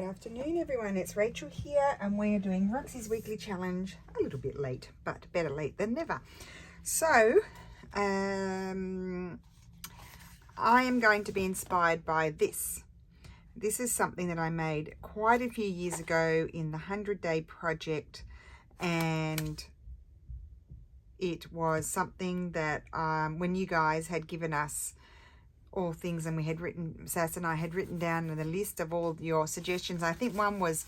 Good afternoon, everyone. It's Rachel here, and we're doing Roxy's weekly challenge. A little bit late, but better late than never. So, I am going to be inspired by this. This is something that I made quite a few years ago in the 100-day project, and it was something that when you guys had given us all things, and we had written, Sass and I had written down the list of all your suggestions. I think one was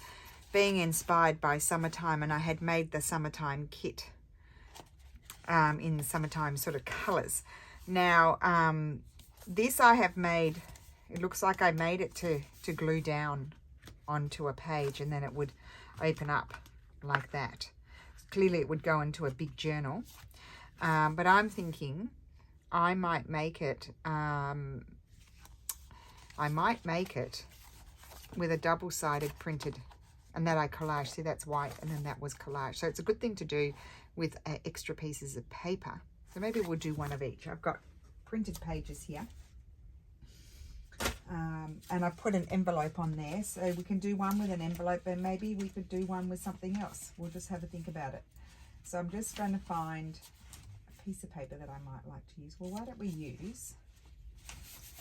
being inspired by summertime, and I had made the summertime kit in the summertime sort of colors. Now this I have made, it looks like I made it to glue down onto a page, and then it would open up like that. Clearly it would go into a big journal, but I'm thinking I might make it with a double-sided printed, and that I collage. See, that's white, and then that was collage. So it's a good thing to do with extra pieces of paper. So maybe we'll do one of each. I've got printed pages here, and I've put an envelope on there. So we can do one with an envelope, but maybe we could do one with something else. We'll just have a think about it. So I'm just going to find piece of paper that I might like to use. Well, why don't we use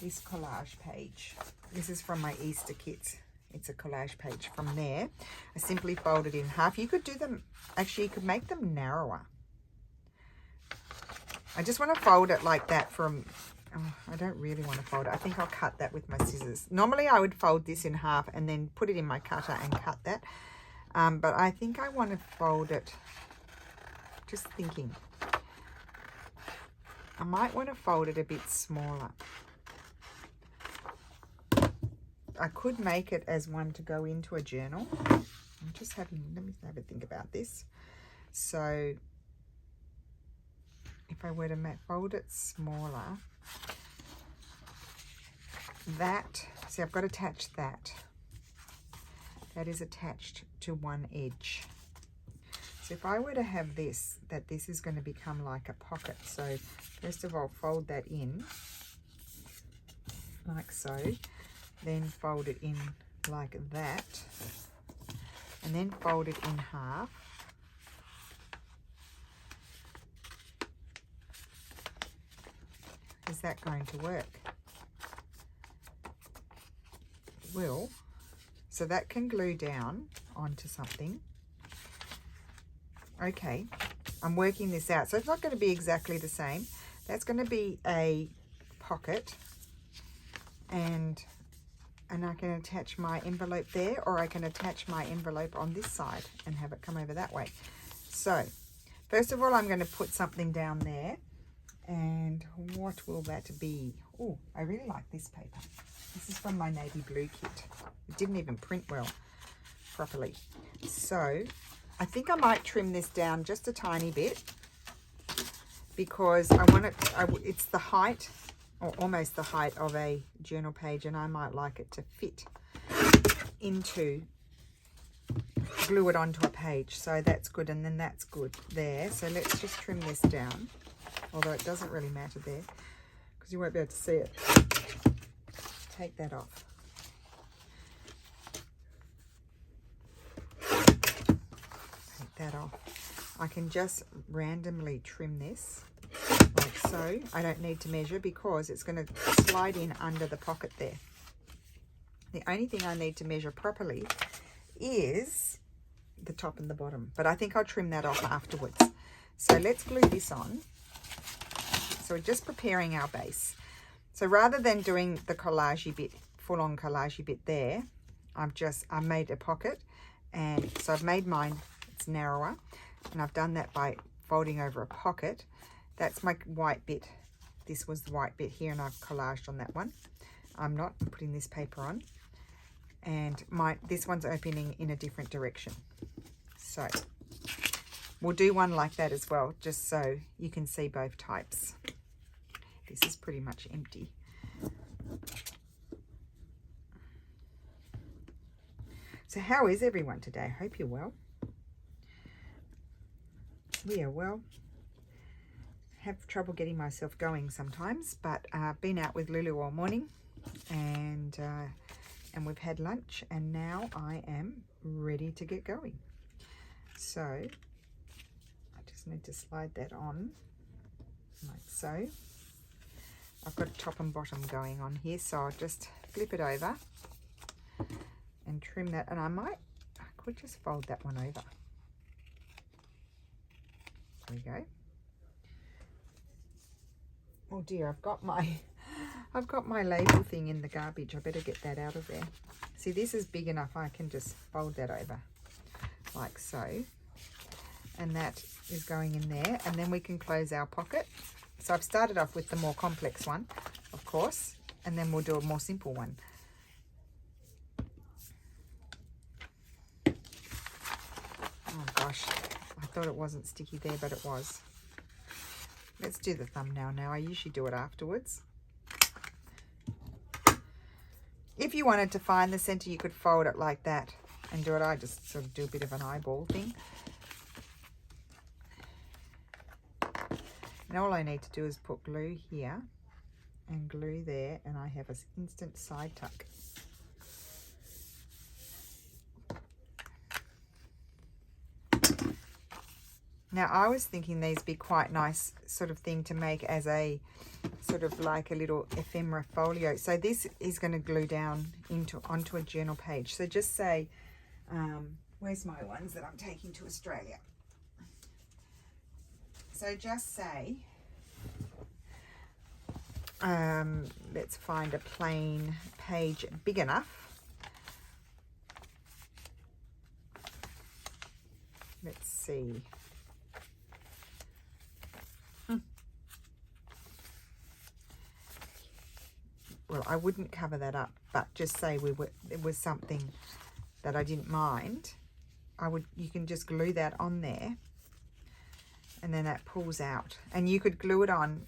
this collage page? This is from my Easter kits. It's a collage page from there. I simply fold it in half. You could do them, actually you could make them narrower. I just want to fold it like that from, I don't really want to fold it. I think I'll cut that with my scissors. Normally I would fold this in half and then put it in my cutter and cut that. But I think I want to fold it, just thinking, I might want to fold it a bit smaller. I could make it as one to go into a journal. I'm just having, let me have a think about this. So if I were to fold it smaller, that, see, I've got attached that. That is attached to one edge. So if I were to have this, that this is going to become like a pocket. So first of all, fold that in like so, then fold it in like that, and then fold it in half. Is that going to work? It will. So that can glue down onto something. Okay, I'm working this out. So it's not going to be exactly the same. That's going to be a pocket, and I can attach my envelope there, or I can attach my envelope on this side and have it come over that way. So first of all, I'm going to put something down there, and what will that be? Oh, I really like this paper. This is from my navy blue kit. It didn't even print well properly. So I think I might trim this down just a tiny bit, because I want it, it's the height, or almost the height of a journal page, and I might like it to fit into, glue it onto a page. So that's good, and then that's good there. So let's just trim this down, although it doesn't really matter there because you won't be able to see it. Take that off. Take that off. I can just randomly trim this like so. I don't need to measure because it's going to slide in under the pocket there. The only thing I need to measure properly is the top and the bottom, but I think I'll trim that off afterwards. So let's glue this on. So we're just preparing our base. So rather than doing the collagey bit, full-on collagey bit there, I made a pocket, and so I've made mine, it's narrower, and I've done that by folding over a pocket. That's my white bit. This was the white bit here, and I've collaged on that one. I'm not putting this paper on, and this one's opening in a different direction. So we'll do one like that as well, just so you can see both types. This is pretty much empty. So how is everyone today? I hope you're well. We are well. Have trouble getting myself going sometimes, but I've been out with Lulu all morning, and and we've had lunch, and now I am ready to get going. So I just need to slide that on like so. I've got top and bottom going on here, so I'll just flip it over and trim that, and I could just fold that one over. There we go. Oh dear, I've got my label thing in the garbage. I better get that out of there. See, this is big enough. I can just fold that over like so. And that is going in there. And then we can close our pocket. So I've started off with the more complex one, of course, and then we'll do a more simple one. Oh gosh, I thought it wasn't sticky there, but it was. Let's do the thumbnail now. I usually do it afterwards. If you wanted to find the center, you could fold it like that and do it. I just sort of do a bit of an eyeball thing. And all I need to do is put glue here and glue there, and I have an instant side tuck. Now I was thinking these would be quite nice sort of thing to make as a sort of like a little ephemera folio. So this is going to glue down onto a journal page. So just say, where's my ones that I'm taking to Australia? So just say, let's find a plain page big enough. Let's see. Well, I wouldn't cover that up, but just say it was something that I didn't mind. You can just glue that on there, and then that pulls out. And you could glue it on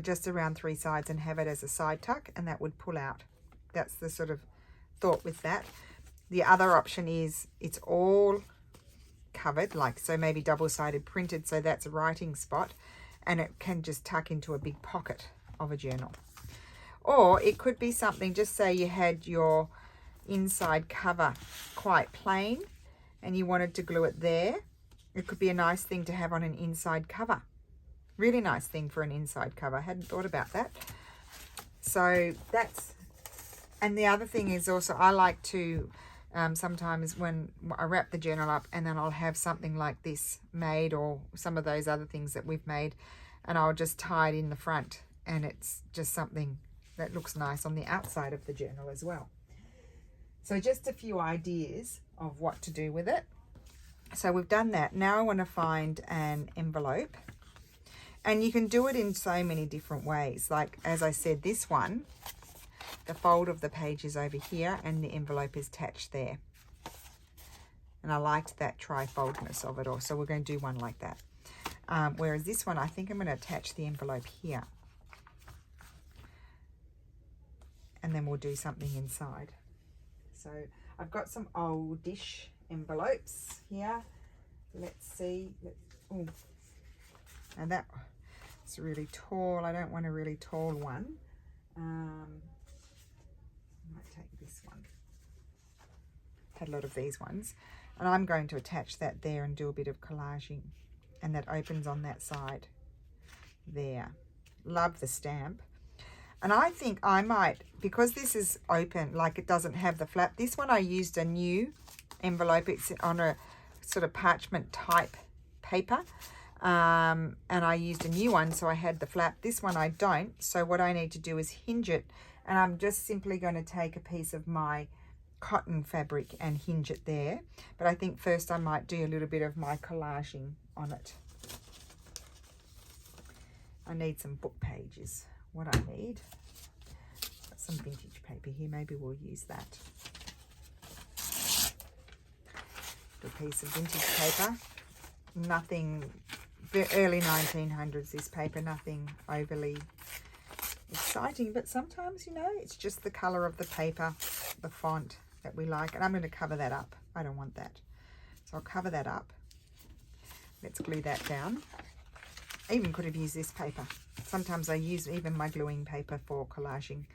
just around 3 sides and have it as a side tuck, and that would pull out. That's the sort of thought with that. The other option is it's all covered, like so maybe double-sided printed, so that's a writing spot, and it can just tuck into a big pocket of a journal. Or it could be something, just say you had your inside cover quite plain and you wanted to glue it there. It could be a nice thing to have on an inside cover. Really nice thing for an inside cover. I hadn't thought about that. So that's, and the other thing is also I like to sometimes when I wrap the journal up, and then I'll have something like this made, or some of those other things that we've made, and I'll just tie it in the front, and it's just something that looks nice on the outside of the journal as well. So just a few ideas of what to do with it. So we've done that. Now I want to find an envelope, and you can do it in so many different ways. Like, as I said, this one, the fold of the page is over here and the envelope is attached there. And I liked that tri-foldness of it all. So we're going to do one like that. Whereas this one, I think I'm going to attach the envelope here. And then we'll do something inside. So I've got some oldish envelopes here. Let's see. Oh, and that's really tall. I don't want a really tall one. I might take this one. Had a lot of these ones. And I'm going to attach that there and do a bit of collaging. And that opens on that side there. Love the stamp. And I think I might, because this is open, like it doesn't have the flap, this one I used a new envelope. It's on a sort of parchment type paper. And I used a new one, so I had the flap. This one I don't. So what I need to do is hinge it. And I'm just simply going to take a piece of my cotton fabric and hinge it there. But I think first I might do a little bit of my collaging on it. I need some book pages. What I need, got some vintage paper here, maybe we'll use that. A piece of vintage paper, nothing, early 1900s this paper, nothing overly exciting, but sometimes, you know, it's just the colour of the paper, the font that we like. And I'm going to cover that up. I don't want that, so I'll cover that up. Let's glue that down. I even could have used this paper. Sometimes I use even my gluing paper for collaging,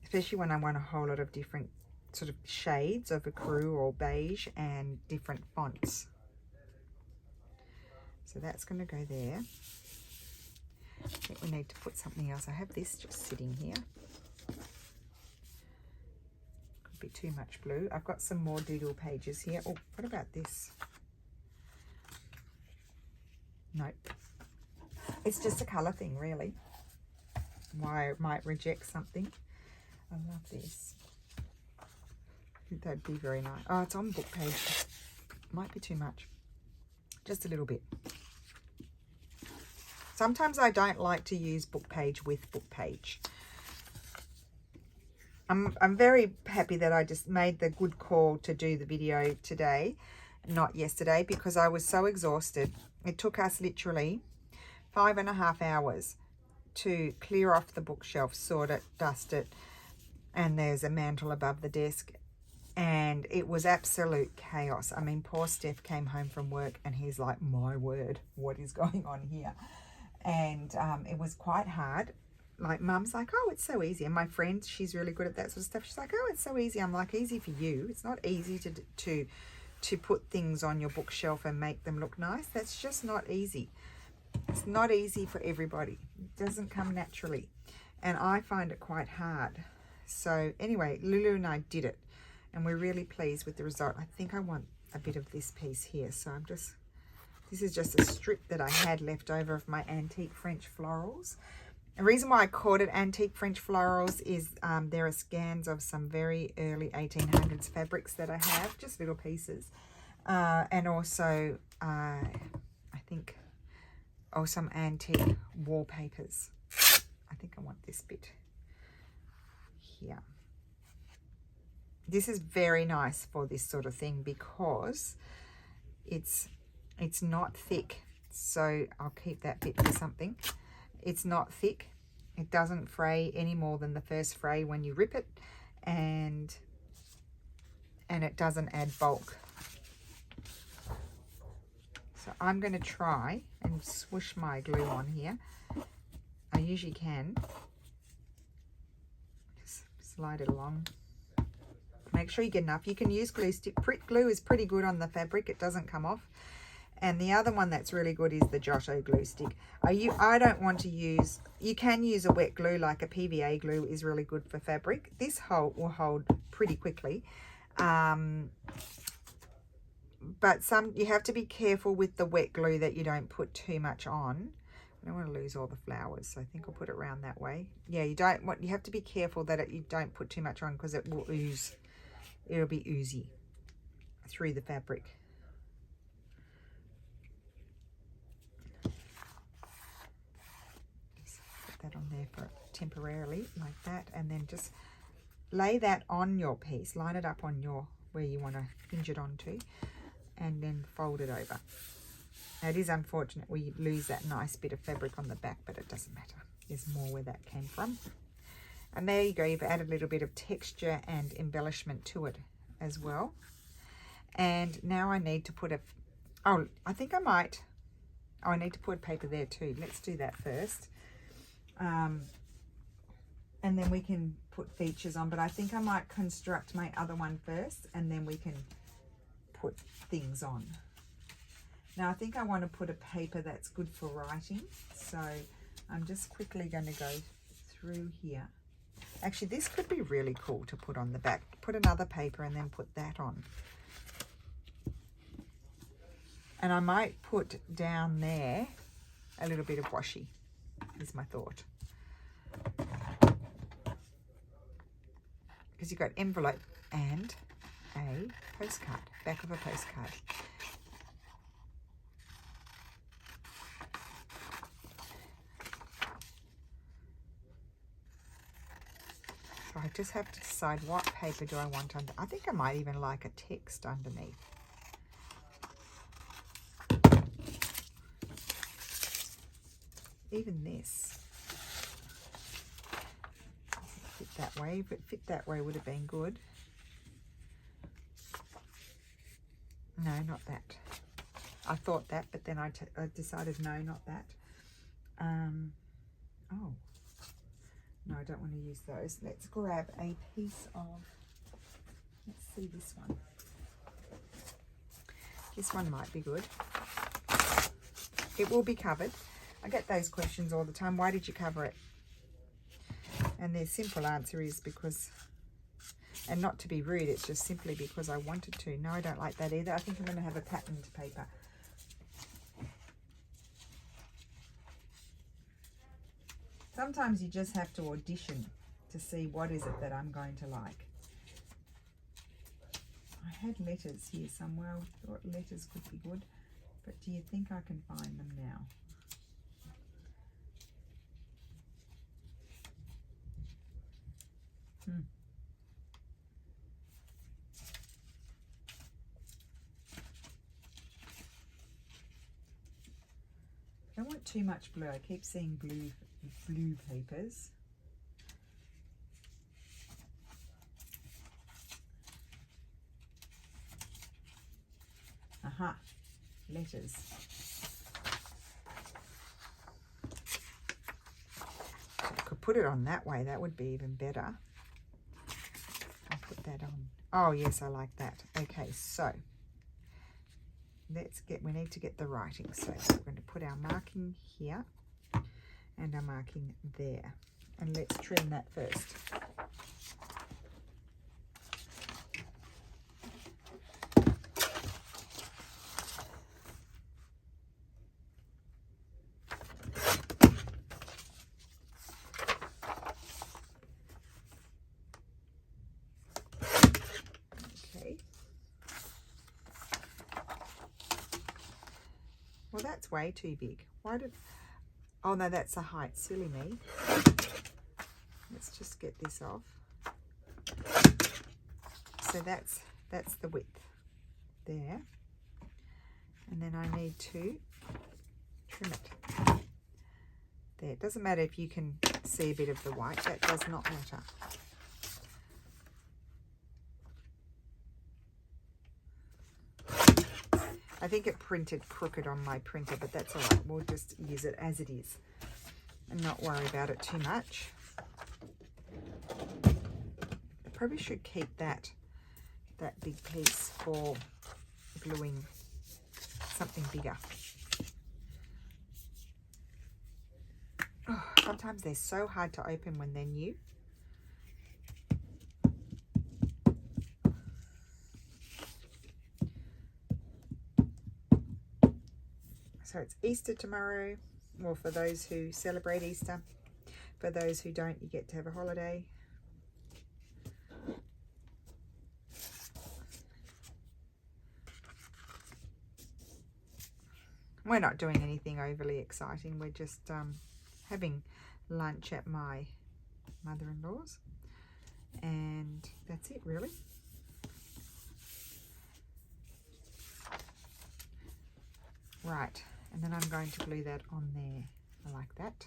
especially when I want a whole lot of different sort of shades of ecru or beige and different fonts. So that's going to go there. I think we need to put something else. I have this just sitting here. Could be too much blue. I've got some more doodle pages here. Oh, what about this? Nope. It's just a colour thing, really. Why it might reject something. I love this. I think that'd be very nice. Oh, it's on book page. Might be too much. Just a little bit. Sometimes I don't like to use book page with book page. I'm very happy that I just made the good call to do the video today, not yesterday, because I was so exhausted. It took us literally 5.5 hours to clear off the bookshelf, sort it, dust it, and there's a mantle above the desk, and it was absolute chaos. I mean, poor Steph came home from work and he's like, my word, what is going on here? And it was quite hard. Like, Mum's like, oh, it's so easy. And my friend, she's really good at that sort of stuff. She's like, oh, it's so easy. I'm like, easy for you. It's not easy to put things on your bookshelf and make them look nice. That's just not easy. It's not easy for everybody. It doesn't come naturally. And I find it quite hard. So anyway, Lulu and I did it. And we're really pleased with the result. I think I want a bit of this piece here. So this is just a strip that I had left over of my antique French florals. The reason why I called it antique French florals is there are scans of some very early 1800s fabrics that I have, just little pieces. And also, I think, some antique wallpapers. I think I want this bit here. This is very nice for this sort of thing because it's not thick. So I'll keep that bit for something. It's not thick. It doesn't fray any more than the first fray when you rip it, and it doesn't add bulk. So I'm going to try and swoosh my glue on here. I usually can. Just slide it along. Make sure you get enough. You can use glue stick. Glue is pretty good on the fabric. It doesn't come off. And the other one that's really good is the Giotto glue stick. I don't want to use, you can use a wet glue, like a PVA glue is really good for fabric. This will hold pretty quickly. But you have to be careful with the wet glue that you don't put too much on. I don't want to lose all the flowers, so I think I'll put it around that way. Yeah, you have to be careful that you don't put too much on because it will ooze. It'll be oozy through the fabric. That on there for temporarily like that, and then just lay that on your piece, line it up on your where you want to hinge it onto, and then fold it over. Now, it is unfortunate we lose that nice bit of fabric on the back, but it doesn't matter. There's more where that came from. And there you go, you've added a little bit of texture and embellishment to it as well. And now I need to put I need to put paper there too. Let's do that first. And then we can put features on, but I think I might construct my other one first and then we can put things on. Now I think I want to put a paper that's good for writing, so I'm just quickly going to go through here. Actually, this could be really cool to put on the back. Put another paper and then put that on. And I might put down there a little bit of washi, is my thought. Because you've got envelope and a postcard, back of a postcard. So I just have to decide what paper do I want under. I think I might even like a text underneath. Even this. Doesn't fit that way. If it fit that way, would have been good. No, not that. I thought that, but then I decided no, not that. Oh. No, I don't want to use those. Let's grab a piece of Let's see this one. This one might be good. It will be covered. I get those questions all the time. Why did you cover it? And the simple answer is because, and not to be rude, it's just simply because I wanted to. No, I don't like that either. I think I'm going to have a patterned paper. Sometimes you just have to audition to see what is it that I'm going to like. I had letters here somewhere. I thought letters could be good, but do you think I can find them now? Don't want too much blue. I keep seeing blue papers. Aha, letters. I could put it on that way. That would be even better. I'll put that on. Oh yes, I like that. Okay, so we need to get the writing. So we're going to put our marking here and our marking there. And let's trim that first. Well, that's way too big. Why did... Oh, no, that's the height. Silly me. Let's just get this off. So that's the width there. And then I need to trim it. There. It doesn't matter if you can see a bit of the white. That does not matter. I think it printed crooked on my printer, but that's all right. We'll just use it as it is and not worry about it too much. I probably should keep that big piece for gluing something bigger. Oh, sometimes they're so hard to open when they're new. So it's Easter tomorrow. Well, for those who celebrate Easter. For those who don't, you get to have a holiday. We're not doing anything overly exciting. We're just having lunch at my mother-in-law's. And that's it, really. Right. And then I'm going to glue that on there. I like that.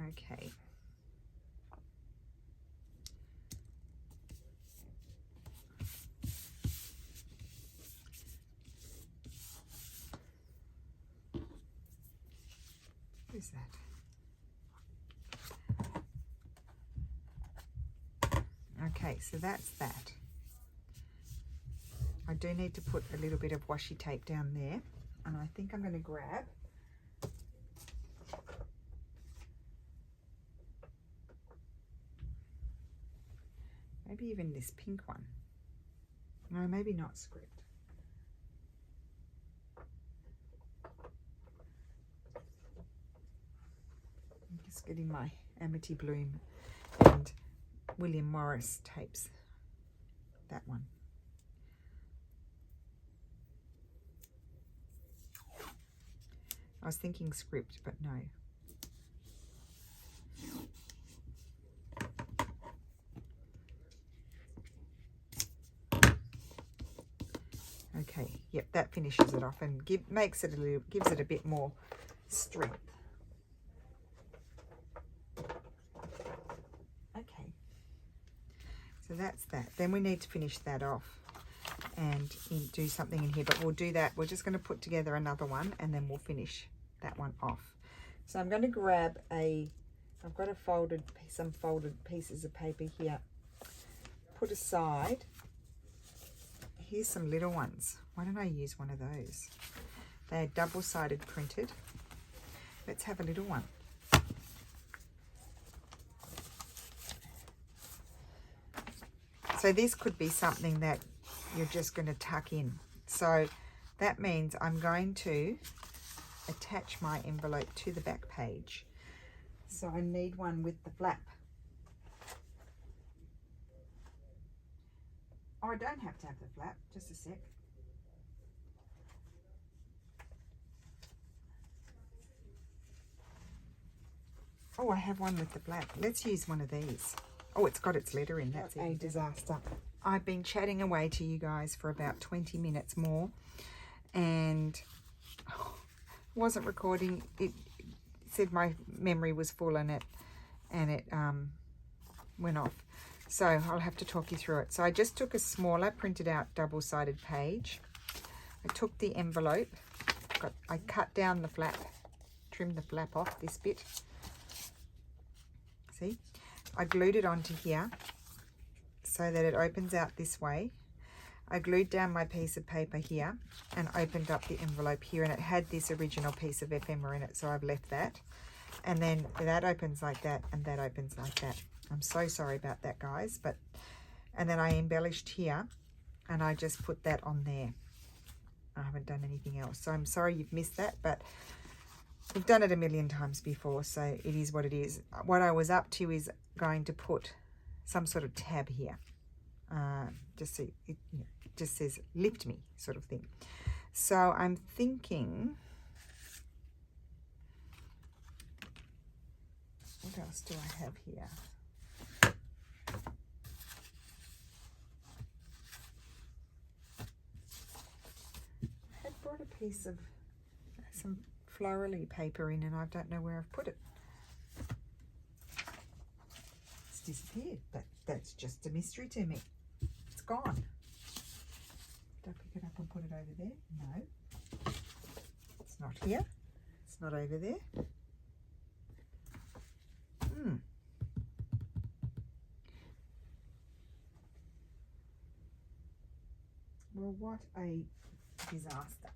Okay. What is that? Okay, so that's that. I do need to put a little bit of washi tape down there, and I think I'm going to grab maybe even this pink one. No, maybe not script. I'm just getting my Amity Bloom and William Morris tapes. That one. I was thinking script, but no. that finishes it off and gives it a bit more strength. Okay, so that's that. Then we need to finish that off and do something in here, but we'll do that. We're just going to put together another one and then we'll finish that one off. So I'm going to grab I've got some folded pieces of paper here, put aside. Here's some little ones. Why don't I use one of those? They're double-sided printed. Let's have a little one. So this could be something that you're just going to tuck in. So that means I'm going to attach my envelope to the back page. So I need one with the flap. Oh, I don't have to have the flap, just a sec. Oh, I have one with the flap. Let's use one of these. Oh, it's got its letter in. That's a disaster. I've been chatting away to you guys for about 20 minutes more and wasn't recording. It said my memory was full and it went off. So I'll have to talk you through it. So I just took a smaller printed out double-sided page. I took the envelope, I cut down the flap, trimmed the flap off this bit. See? I glued it onto here so that it opens out this way. I glued down my piece of paper here and opened up the envelope here, and it had this original piece of ephemera in it, so I've left that. And then that opens like that and that opens like that. I'm so sorry about that, guys, and then I embellished here and I just put that on there. I haven't done anything else, so I'm sorry you've missed that, but we've done it a million times before, so it is what it is. What I was up to is going to put some sort of tab here, just so it just says lift me sort of thing. So I'm thinking, what else do I have here? I had brought a piece of some florally paper in and I don't know where I've put it. It's disappeared, but that's just a mystery to me. It's gone. Did I pick it up and put it over there? No. It's not here. It's not over there. Well, what a disaster.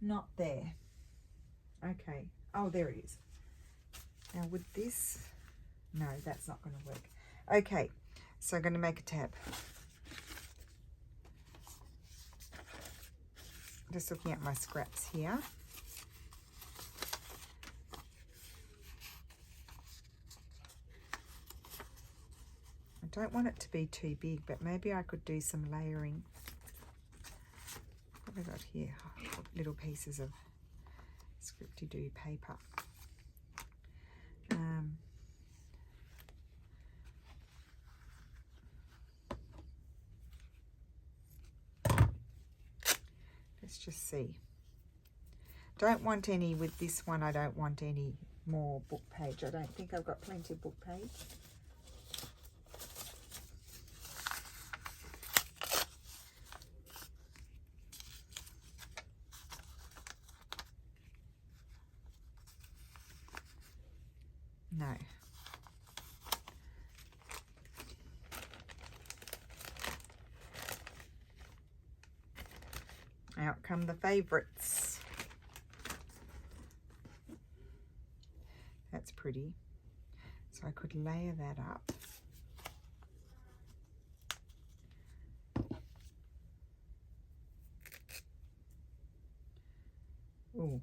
Not there. Okay. Oh, there it is. Now with this, no, that's not going to work. Okay, so I'm going to make a tab. Just looking at my scraps here. I don't want it to be too big, but maybe I could do some layering. What have I got here? Oh, little pieces of scripty-doo paper. Let's just see. Don't want any with this one. I don't want any more book page. I don't think I've got plenty of book page. No. Out come the favourites. That's pretty. So I could layer that up. Ooh.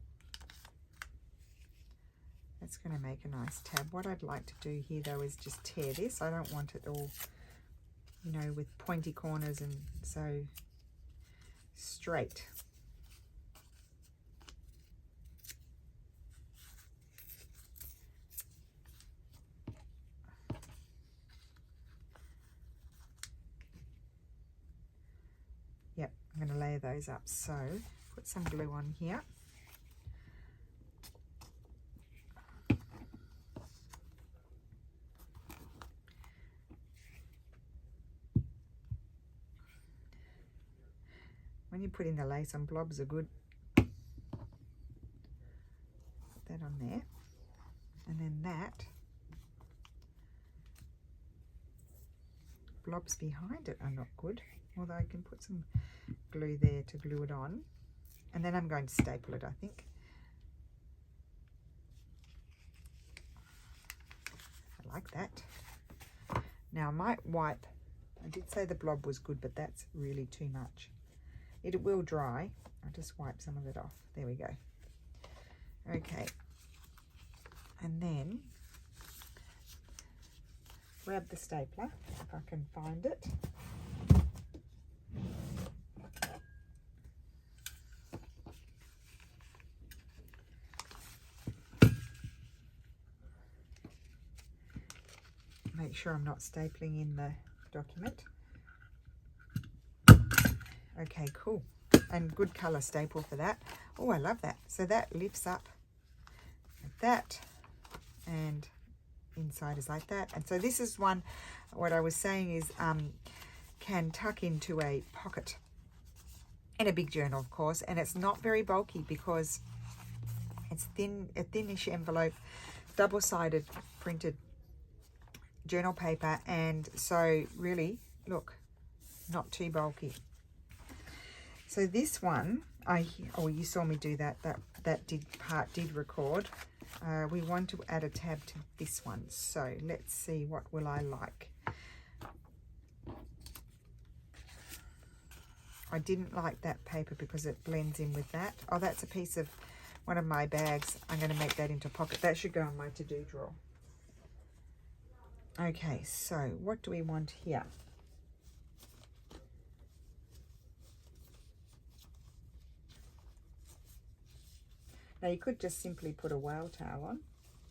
That's going to make a nice tab. What I'd like to do here though is just tear this. I don't want it all, you know, with pointy corners and so straight. Yep, I'm going to layer those up. So put some glue on here. When you're putting the lace on, blobs are good. Put that on there. And then that, blobs behind it are not good, although I can put some glue there to glue it on. And then I'm going to staple it, I think. I like that. Now I might wipe, I did say the blob was good, but that's really too much. It will dry. I'll just wipe some of it off. There we go. Okay. And then grab the stapler, if I can find it. Make sure I'm not stapling in the document. Okay, cool. And good colour staple for that. Oh, I love that. So that lifts up like that, and inside is like that. And so this is one, what I was saying is can tuck into a pocket in a big journal, of course, and it's not very bulky because it's thin, a thinnish envelope, double-sided printed journal paper, and so really, look, not too bulky. So this one, you saw me do that. That part did record. We want to add a tab to this one. So let's see, what will I like? I didn't like that paper because it blends in with that. Oh, that's a piece of one of my bags. I'm going to make that into a pocket. That should go in my to-do drawer. Okay, so what do we want here? Now you could just simply put a whale tail on,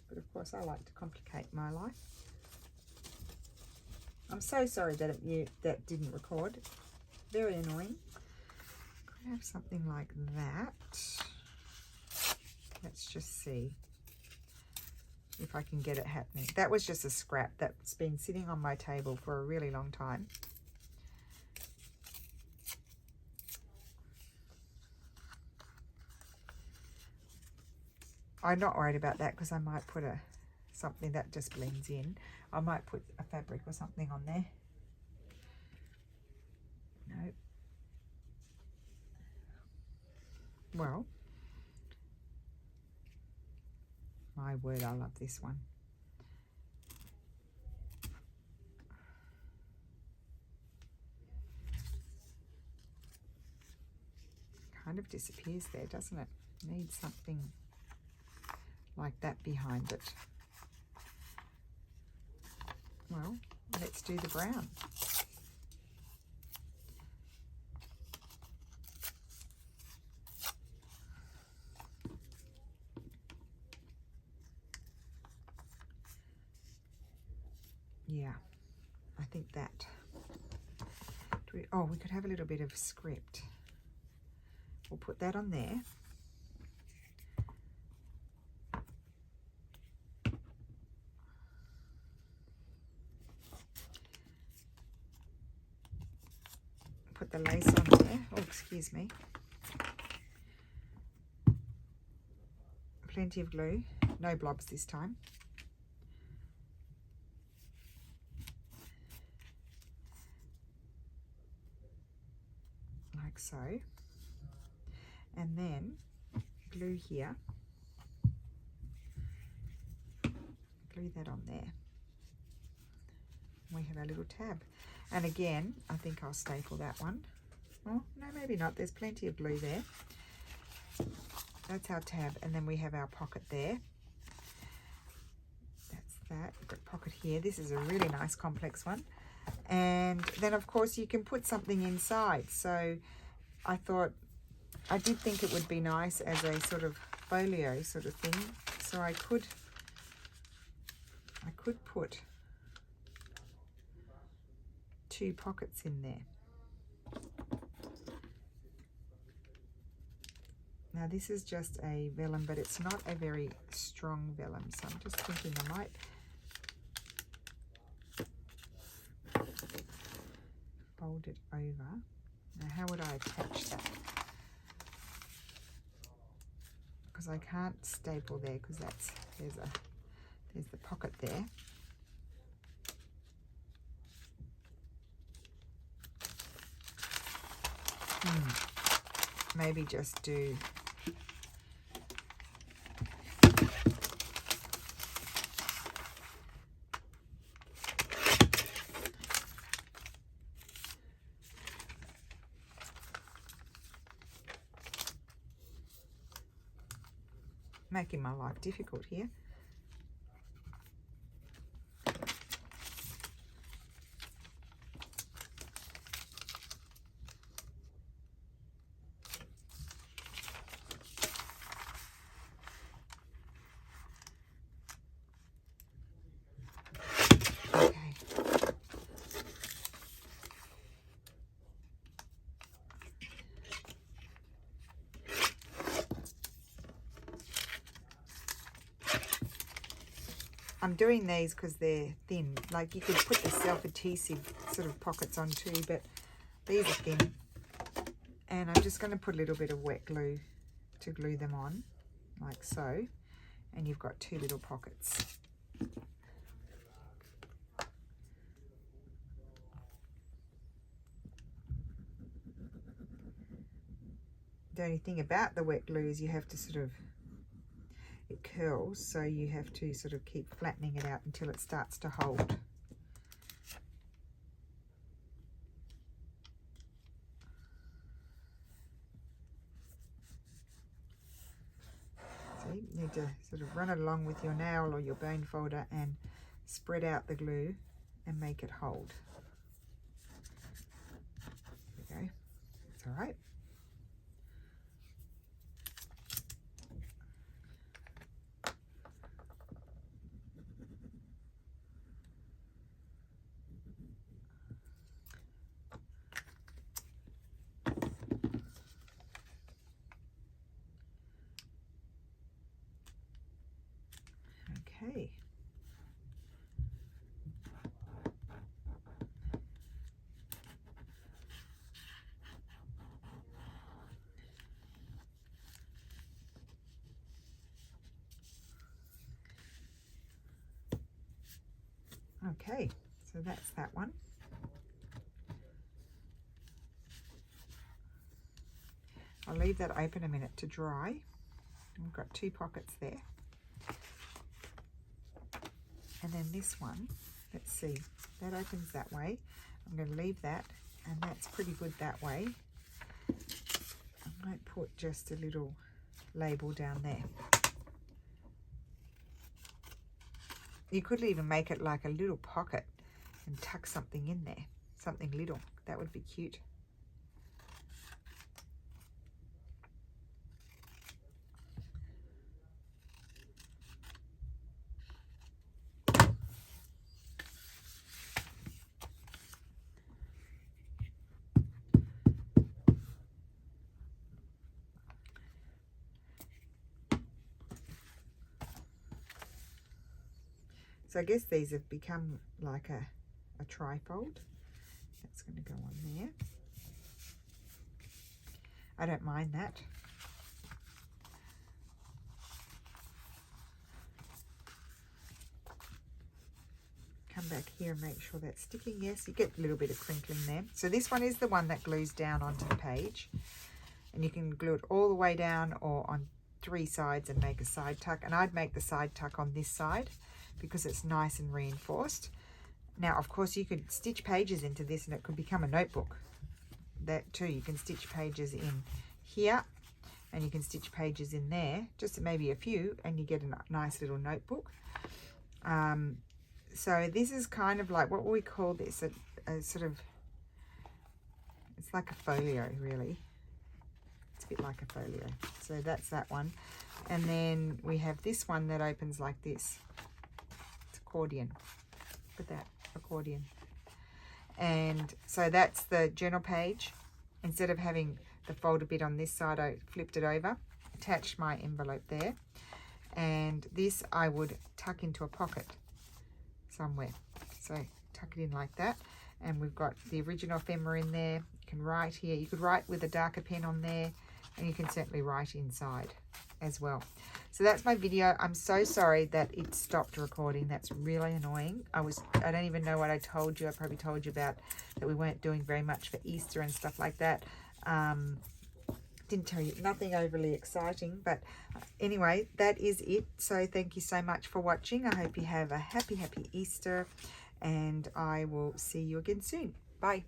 but of course I like to complicate my life. I'm so sorry that that didn't record. Very annoying. Could have something like that. Let's just see if I can get it happening. That was just a scrap that's been sitting on my table for a really long time. I'm not worried about that because I might put something that just blends in. I might put a fabric or something on there. No. Well, my word, I love this one. Kind of disappears there, doesn't it? Needs something like that behind it. Well, let's do the brown. Yeah, I think that. We could have a little bit of script. We'll put that on there. Put the lace on there. Oh, excuse me. Plenty of glue. No blobs this time. Like so. And then glue here. Glue that on there. We have our little tab. And again, I think I'll staple that one. Well, no, maybe not. There's plenty of glue there. That's our tab. And then we have our pocket there. That's that. We've got a pocket here. This is a really nice complex one. And then, of course, you can put something inside. So I thought, I did think it would be nice as a sort of folio sort of thing. So I could put 2 pockets in there. Now this is just a vellum, but it's not a very strong vellum, so I'm just thinking I might fold it over. Now how would I attach that? Because I can't staple there because there's the pocket there. Maybe just do making my life difficult here. I'm doing these because they're thin. Like you could put the self-adhesive sort of pockets on too, but these are thin. And I'm just going to put a little bit of wet glue to glue them on, like so. And you've got two little pockets. The only thing about the wet glue is you have to sort of, it curls, so you have to sort of keep flattening it out until it starts to hold. So you need to sort of run it along with your nail or your bone folder and spread out the glue and make it hold. There we go. It's all right. Okay. Okay, so that's that one. I'll leave that open a minute to dry. We've got two pockets there. And then this one, let's see, that opens that way. I'm going to leave that, and that's pretty good that way. I might put just a little label down there. You could even make it like a little pocket and tuck something in there, something little. That would be cute. So I guess these have become like a trifold. That's going to go on there. I don't mind that. Come back here and make sure that's sticking. Yes, you get a little bit of crinkling there. So this one is the one that glues down onto the page. And you can glue it all the way down or on three sides and make a side tuck. And I'd make the side tuck on this side, because it's nice and reinforced. Now, of course, you could stitch pages into this and it could become a notebook. That too, you can stitch pages in here and you can stitch pages in there, just maybe a few, and you get a nice little notebook. So this is kind of like, what will we call this? A sort of, it's like a folio, really. It's a bit like a folio. So that's that one. And then we have this one that opens like this. Accordion. Put that, accordion. And so that's the journal page. Instead of having the folder bit on this side, I flipped it over. attach my envelope there. And this I would tuck into a pocket somewhere. So tuck it in like that. And we've got the original ephemera in there. You can write here. You could write with a darker pen on there, and you can certainly write inside as well. So that's my video. I'm so sorry that it stopped recording. That's really annoying. I don't even know what I told you. I probably told you about that we weren't doing very much for Easter and stuff like that. Didn't tell you, nothing overly exciting, but anyway, that is it. So thank you so much for watching. I hope you have a happy Easter, and I will see you again soon. Bye.